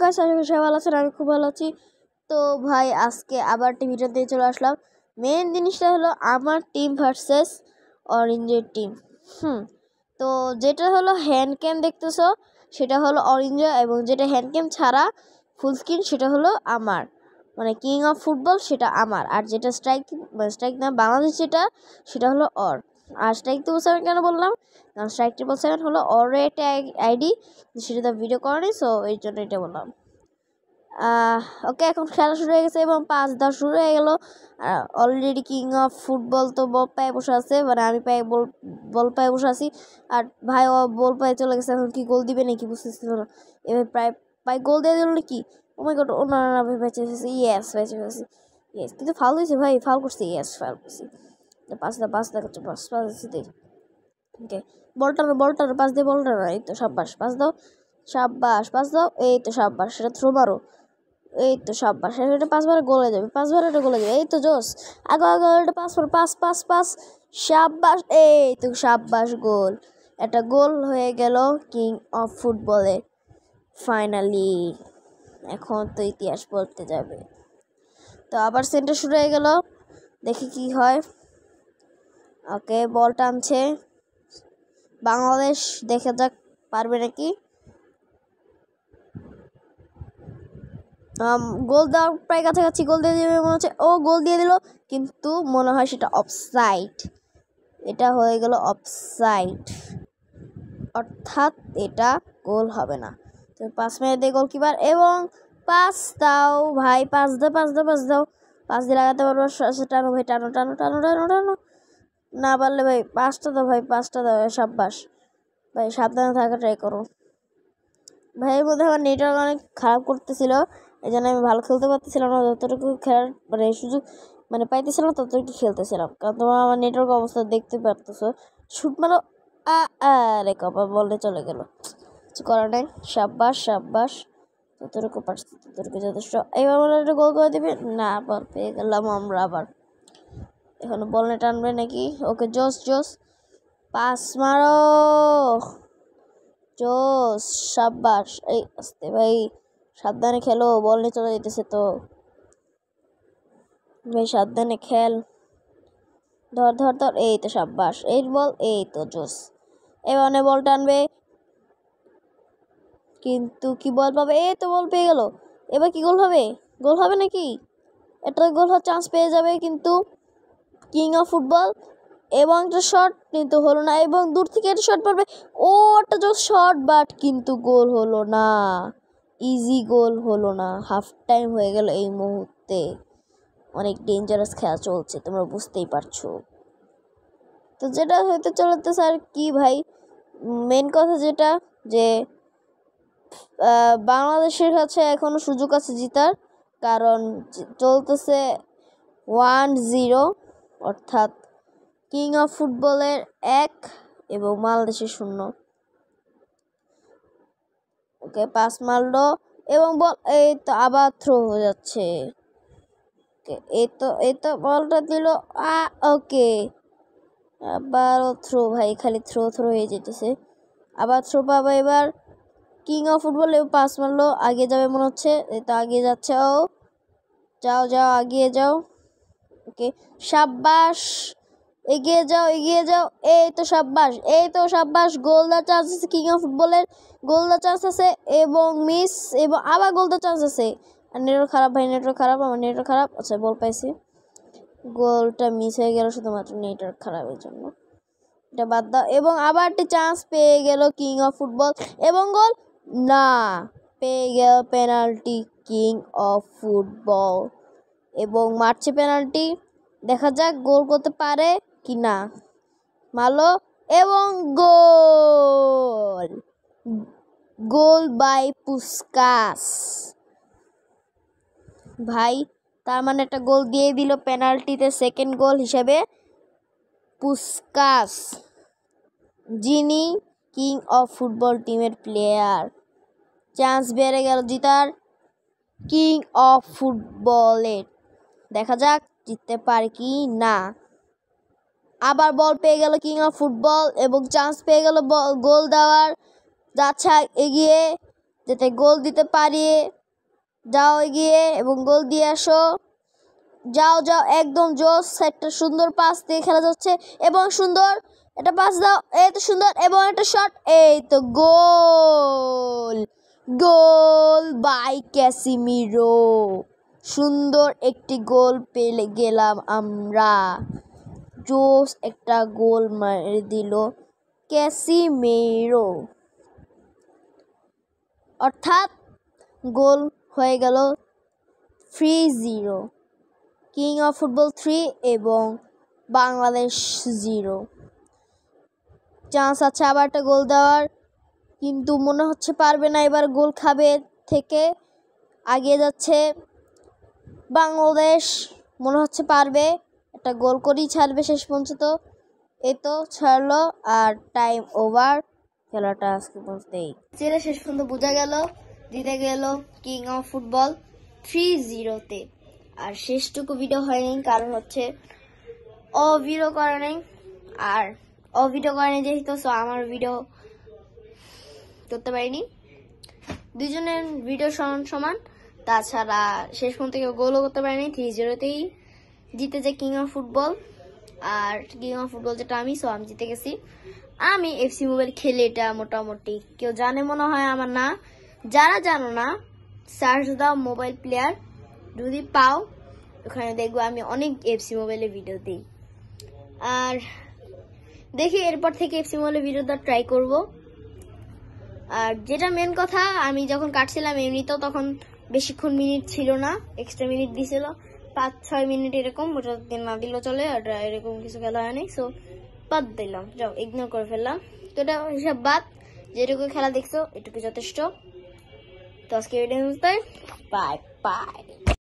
Guys, আশা করি সবাই ভালো আছেন। আমি খুব ভালো আছি। তো ভাই আজকে আবার ভিডিও দিয়ে চলে আসলাম। মেন জিনিসটা হলো আমার টিম ভার্সেস অরেঞ্জের টিম। তো যেটা হলো হ্যান্ড ক্যাম দেখতেছো সেটা হলো অরেঞ্জ, এবং যেটা হ্যান্ড ক্যাম ছাড়া ফুল স্ক্রিন সেটা হলো আমার, মানে কিং অফ ফুটবল সেটা আমার। আর যেটা স্ট্রাইক না বাংলাদেশ সেটা হলো অর। আর স্ট্রাইক তো বলছে কেন বললাম, কারণ স্ট্রাইক 777 হলো অর একটা আইডি, সেটা তো ভিডিও করেনি, সো এই জন্য এটা বললাম। ওকে, এখন খেলা শুরু হয়ে গেছে এবং 5-10 শুরু হয়ে গেল। অলরেডি কিং অফ ফুটবল তো বল পায়ে বসে আছে, মানে আমি বল পায়ে বসে আছি। আর ভাই ও বল পায়ে চলে গেছে, এখন কি গোল দিবে নাকি বুঝতেছিল না। এবার প্রায় গোল দিয়ে দিল নাকি। ও মাই গড, না ভাই বেঁচে গেছে, ইয়েস বেঁচে গেছে, ইয়েস। কিন্তু ফাউল হয়েছে ভাই, ফাউল করছে, ইয়েস ফাউল করছে। পাঁচ দেখাচ্ছে, পাঁচ দিতে। ওকে, বলটার পাস দিয়ে বলটার, এই তো সাব্বাস, পাস দাও, পাস দাও, এই তো সাব্বাস, সেটা থ্রো মারো, এই তো সাব্বাস, এটা 5 বার গোলে যাবে, 5 বার এটা গোলে যাবে, এই তো জোস। আগে এটা পাস, সাব্বাস, এই তো সাব্বাস, গোল। একটা গোল হয়ে গেল কিং অফ ফুটবলে ফাইনালি। এখন তো ইতিহাস বলতে যাবে। তো আবার সেন্টার শুরু হয়ে গেল, দেখি কি হয়। ওকে, বল টানছে বাংলাদেশ, দেখা যাক পারবে নাকি। গোল দেওয়ার প্রায় কাছাকাছি, গোল দিয়ে দেবে মনে হচ্ছে। ও গোল দিয়ে দিল, কিন্তু মনে হয় সেটা অফসাইড। এটা হয়ে গেল অফসাইড, অর্থাৎ এটা গোল হবে না। তো 5 মিনিট দিয়ে গোলকিপার, এবং পাস দাও ভাই, পাস দাও, পাস দিয়ে লাগাতে পারবো। টানো ভাই, টানো, না পারলে ভাই পাঁচটা দাও, সাব্বাস ভাই, সাবধানে থাকা ট্রাই করো ভাই। এর মধ্যে আমার নেটওয়ার্ক অনেক খারাপ করতেছিল, এই জন্য আমি ভালো খেলতে পারতেছিলাম না। যতটুকু খেলার মানে সুযোগ পাইতেছিলাম ততটুকু খেলতেছিলাম, কারণ তোমরা আমার নেটওয়ার্ক অবস্থা দেখতে পারতেছো। শুট মারো, আরে কপাল, বলতে চলে গেল, কিছু করার নাই। সাব্বাস, যতটুকু পারছি ততটুকু যথেষ্ট। এবার মনে একটা গোল করে দিবে না, বল পেয়ে গেলাম আমরা আবার। এখন বল টানবে নাকি? ওকে, জোস, পাস মারো, জোস, সাব্বাস। এই আস্তে ভাই, সাবধানে খেলো, বল নিয়ে চলে যেতেছে তো ভাই, সাবধানে খেল, ধর, এই তো সাব্বাস, এই বল, এই তো জোস। এবার বল টানবে, কিন্তু কি বল পাবে? এই তো বল পেয়ে গেল। এবার কি গোল হবে নাকি? এটা গোল হওয়ার চান্স পেয়ে যাবে, কিন্তু কিং অফ ফুটবল, এবং একটা শট কিন্তু হলো না, এবং দূর থেকে একটা শট পড়বে। ও একটা জোস শট, বাট কিন্তু গোল হলো না, ইজি গোল হলো না। হাফ টাইম হয়ে গেল এই মুহূর্তে। অনেক ডেঞ্জারাস খেলা চলছে, তোমরা বুঝতেই পারছো। তো যেটা হয়তো চলতেছে আর কি ভাই, মেন কথা যেটা, যে বাংলাদেশের কাছে এখনো সুযোগ আছে জিতার, কারণ চলতেছে 1-0, অর্থাৎ কিং অফ ফুটবলের 1 এবং বাংলাদেশের 0। ওকে, পাস মারলো এবং বল, এই তো আবার থ্রো হয়ে যাচ্ছে। এই তো বলটা দিল, ওকে, আবারও থ্রো ভাই, খালি থ্রো হয়ে যেতেছে। আবার থ্রো পাবো এবার কিং অফ ফুটবল, পাস মারলো, আগে যাবে মনে হচ্ছে, এই তো আগে যাচ্ছে। ও যাও, আগিয়ে যাও। ওকে, সাব্বাস, এগিয়ে যাও, এই তো সাব্বাস, গোল দেওয়ার চান্স আছে কিং অফ ফুটবলের, গোল দেওয়ার চান্স আছে, এবং মিস, এবং আবার গোল দেওয়ার চান্স আছে। আর নেটওয়ার্ক খারাপ ভাই, আমার নেটওয়ার্ক খারাপ। আচ্ছা, বল পাইছি, গোলটা মিস হয়ে গেল শুধুমাত্র নেটওয়ার্ক খারাপের জন্য। এটা বাদ দাও, এবং আবার একটা চান্স পেয়ে গেল কিং অফ ফুটবল, এবং গোল না, পেয়ে গেল পেনাল্টি কিং অফ ফুটবল, এবং মারছে পেনাল্টি। দেখা যাক গোল করতে পারে কি না। মারলো, এবং গোল বাই পুস্কাস ভাই। তার মানে একটা গোল দিয়ে দিল পেনাল্টিতে, সেকেন্ড গোল হিসেবে পুস্কাস, যিনি কিং অফ ফুটবল টিমের প্লেয়ার। চান্স বেড়ে গেল জিতার কিং অফ ফুটবলের। দেখা যাক জিততে পারে কি না। আবার বল পেয়ে গেল কিং অফ ফুটবল, এবং চান্স পেয়ে গেল গোল দেওয়ার, যাচ্ছে এগিয়ে, যাতে গোল দিতে পারি। যাও এগিয়ে এবং গোল দিয়ে আসো। যাও যাও, একদম জোস, একটা সুন্দর পাস দিয়ে খেলা যাচ্ছে এবং সুন্দর একটা পাস দাও, এই তো সুন্দর, এবং একটা শট, এই তো গোল। গোল বাই ক্যাসিমিরো। সুন্দর একটি গোল পেলে গেলাম আমরা। জোস একটা গোল মেরে দিল ক্যাসিমিরো, অর্থাৎ গোল হয়ে গেল 3-0। কিং অফ ফুটবল 3 এবং বাংলাদেশ 0। চান্স আছে আবার একটা গোল দেওয়ার, কিন্তু মনে হচ্ছে পারবে না। এবার গোল খাবে থেকে এগিয়ে যাচ্ছে বাংলাদেশ, মনে হচ্ছে পারবে, একটা গোল করেই ছাড়বে শেষ পর্যন্ত। এই তো ছাড়লো, আর টাইম ওভার, খেলাটা আজকে পৌঁছতেই ছেলে শেষ পর্যন্ত বোঝা গেল জিতে গেল কিং অফ ফুটবল 3-0-তে। আর শেষটুকু ভিডিও হয়নি, কারণ হচ্ছে ভিডিও করে নেই, আর ভিডিও করে নেই যেহেতু, সো আমার ভিডিও করতে পারিনি। দুজনের ভিডিও সমান সমান, তাছাড়া শেষ পর্যন্ত কেউ গোলও করতে পারেনি। 3-0-তেই জিতে যায় কিং অফ ফুটবল। আর কিং অফ ফুটবল যেটা আমি, সো আমি জিতে গেছি। আমি এফসি মোবাইল খেলে, এটা মোটামুটি কেউ জানে মনে হয় আমার না। যারা জানো না, সার্চ দাও মোবাইল প্লেয়ার, যদি পাও ওখানে দেখবো আমি অনেক এফসি মোবাইলের ভিডিও দিই। আর দেখি এরপর থেকে এফসি মোবাইলের ভিডিও দেওয়ার ট্রাই করব। আর যেটা মেন কথা, আমি যখন কাটছিলাম এমনিতেও তখন বেশিক্ষণ মিনিট ছিল না, এক্সট্রা মিনিট দিছিল 5-6 মিনিট এরকম, ওটা না দিলেও চলে। আর এরকম কিছু খেলা হয়নি, সো বাদ দিলাম, যাও ইগনোর করে ফেললাম। তো এটা হিসাব বাদ, যেটুকু খেলা দেখছো এটুকু যথেষ্ট। তো আজকে ভিডিও বাই বাই।